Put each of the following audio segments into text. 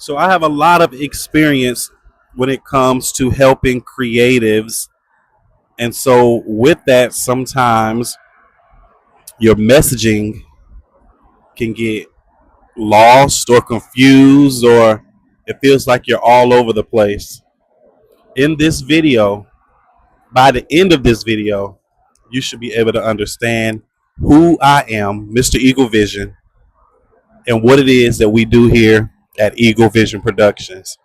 So I have a lot of experience when it comes to helping creatives. And so with that, sometimes your messaging can get lost or confused, or it feels like you're all over the place. In this video, by the end of this video, you should be able to understand who I am, Mr. Eagle Vision, and what it is that we do here at Eagle Vision Productions.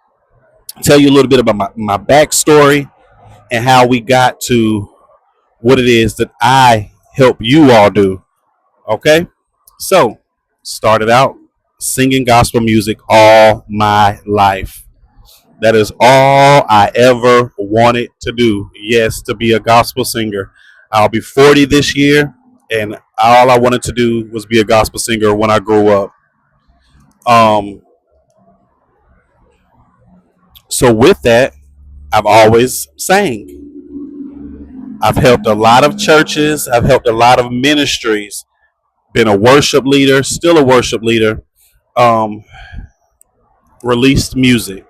I'll tell you a little bit about my backstory and how we got to what it is that I help you all do. Okay? So, started out singing gospel music all my life. That is all I ever wanted to do. Yes, to be a gospel singer. I'll be 40 this year, and all I wanted to do was be a gospel singer when I grew up. Um, so with that, I've always sang. I've helped a lot of churches. I've helped a lot of ministries. Been a worship leader, still a worship leader. Um, Released music.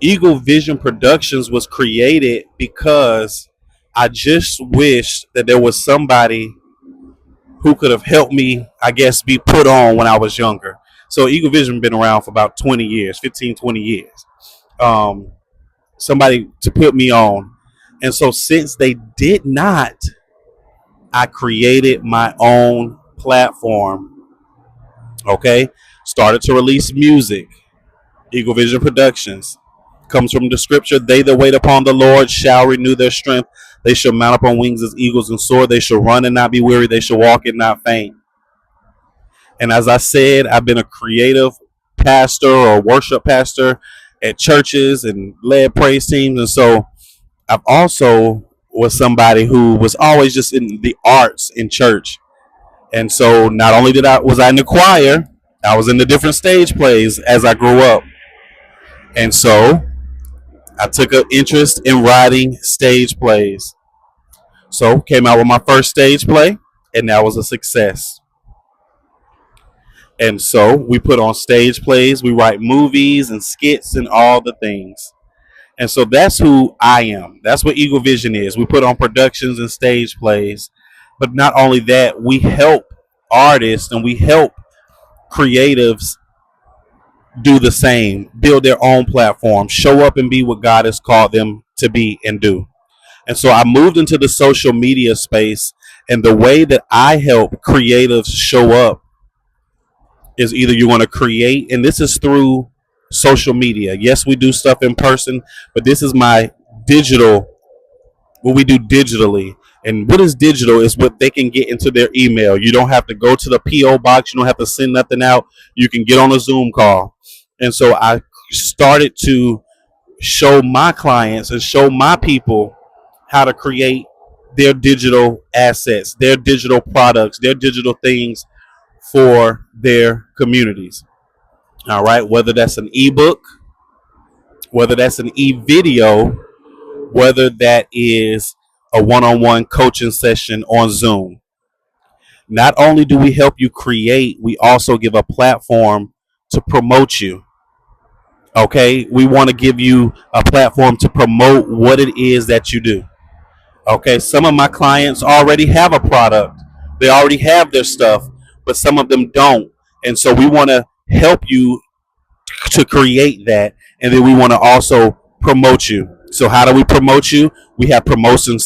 Eagle Vision Productions was created because I just wished that there was somebody who could have helped me, I guess, be put on when I was younger. So Eagle Vision been around for about 20 years, 15, 20 years. Um, Somebody to put me on. And so since they did not, I created my own platform. Okay. Started to release music. Eagle Vision Productions comes from the scripture. They that wait upon the Lord shall renew their strength. They shall mount up on wings as eagles and soar. They shall run and not be weary. They shall walk and not faint. And as I said, I've been a creative pastor or worship pastor at churches and led praise teams. And so I've also was somebody who was always just in the arts in church. And so not only was I in the choir, I was in the different stage plays as I grew up. And so I took an interest in writing stage plays. So came out with my first stage play, and that was a success. And so we put on stage plays, we write movies and skits and all the things. And so that's who I am. That's what Eagle Vision is. We put on productions and stage plays. But not only that, we help artists and we help creatives do the same, build their own platform, show up and be what God has called them to be and do. And so I moved into the social media space, and the way that I help creatives show up is either you want to create, and this is through social media. Yes, we do stuff in person, but this is my digital, what we do digitally. And what is digital is what they can get into their email. You don't have to go to the P.O. box. You don't have to send nothing out. You can get on a Zoom call. And so I started to show my clients and show my people how to create their digital assets, their digital products, their digital things for their communities. All right, whether that's an ebook, whether that's an e-video, whether that is a one-on-one coaching session on Zoom. Not only do we help you create, we also give a platform to promote you. Okay, we want to give you a platform to promote what it is that you do. Okay, some of my clients already have a product, they already have their stuff, but some of them don't. And so we want to help you to create that, and then we want to also promote you. So how do we promote you? We have promotion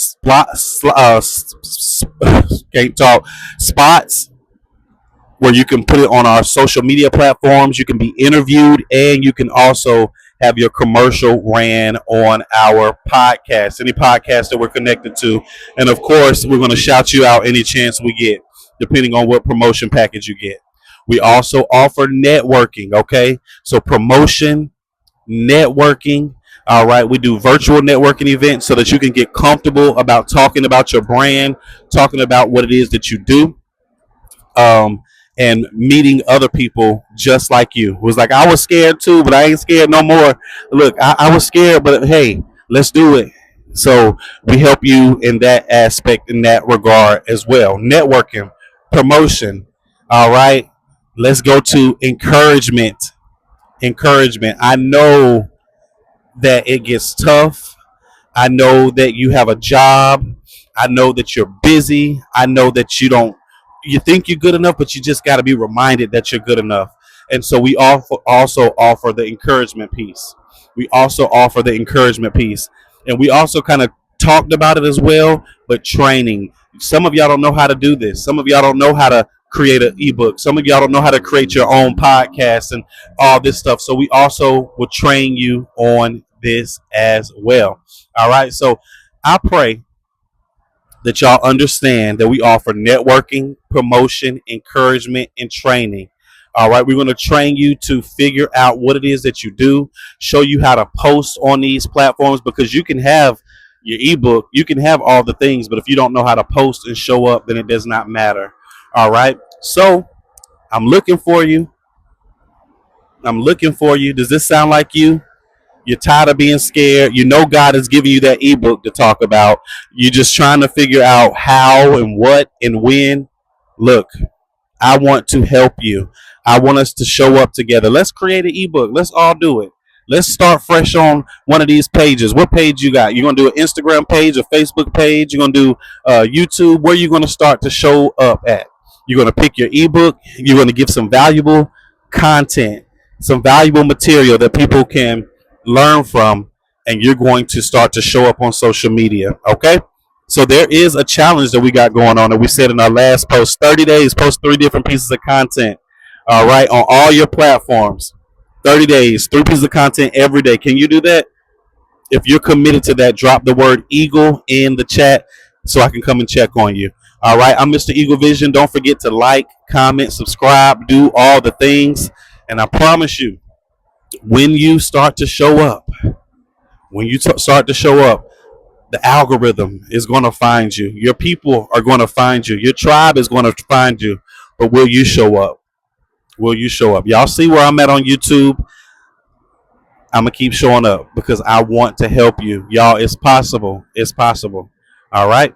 can't talk spots where you can put it on our social media platforms. You can be interviewed, and you can also have your commercial ran on our podcast, any podcast that we're connected to. And of course, we're going to shout you out any chance we get, depending on what promotion package you get. We also offer networking, okay? So promotion, networking. All right, we do virtual networking events so that you can get comfortable about talking about your brand, talking about what it is that you do, and meeting other people just like you. It was like, I was scared too, but I ain't scared no more. Look, I was scared, but hey, let's do it. So we help you in that aspect, in that regard as well. Networking, promotion, all right? Let's go to encouragement. Encouragement. I know that it gets tough. I know that you have a job. I know that you're busy. I know that you think you're good enough, but you just got to be reminded that you're good enough. And so we also offer the encouragement piece. We also offer the encouragement piece. And we also kind of talked about it as well, but training. Some of y'all don't know how to do this. Some of y'all don't know how to create an ebook. Some of y'all don't know how to create your own podcast and all this stuff. So we also will train you on this as well. All right. So I pray that y'all understand that we offer networking, promotion, encouragement, and training. All right, we're going to train you to figure out what it is that you do, show you how to post on these platforms because you can have your ebook, you can have all the things, but if you don't know how to post and show up, then it does not matter. All right, so I'm looking for you. I'm looking for you. Does this sound like you? You're tired of being scared. You know God is giving you that ebook to talk about. You're just trying to figure out how and what and when. Look, I want to help you. I want us to show up together. Let's create an ebook. Let's all do it. Let's start fresh on one of these pages. What page you got? You're going to do an Instagram page, a Facebook page. You're going to do YouTube. Where are you going to start to show up at? You're going to pick your ebook. You're going to give some valuable content, some valuable material that people can learn from, and you're going to start to show up on social media. Okay? So there is a challenge that we got going on that we said in our last post. 30 days, post 3 different pieces of content. All right, on all your platforms. 30 days, 3 pieces of content every day. Can you do that? If you're committed to that, drop the word Eagle in the chat so I can come and check on you. All right, I'm Mr. Eagle Vision. Don't forget to like, comment, subscribe, do all the things. And I promise you, when you start to show up, start to show up, the algorithm is going to find you. Your people are going to find you. Your tribe is going to find you. But will you show up? Will you show up? Y'all see where I'm at on YouTube? I'm going to keep showing up because I want to help you. Y'all, it's possible. It's possible. All right.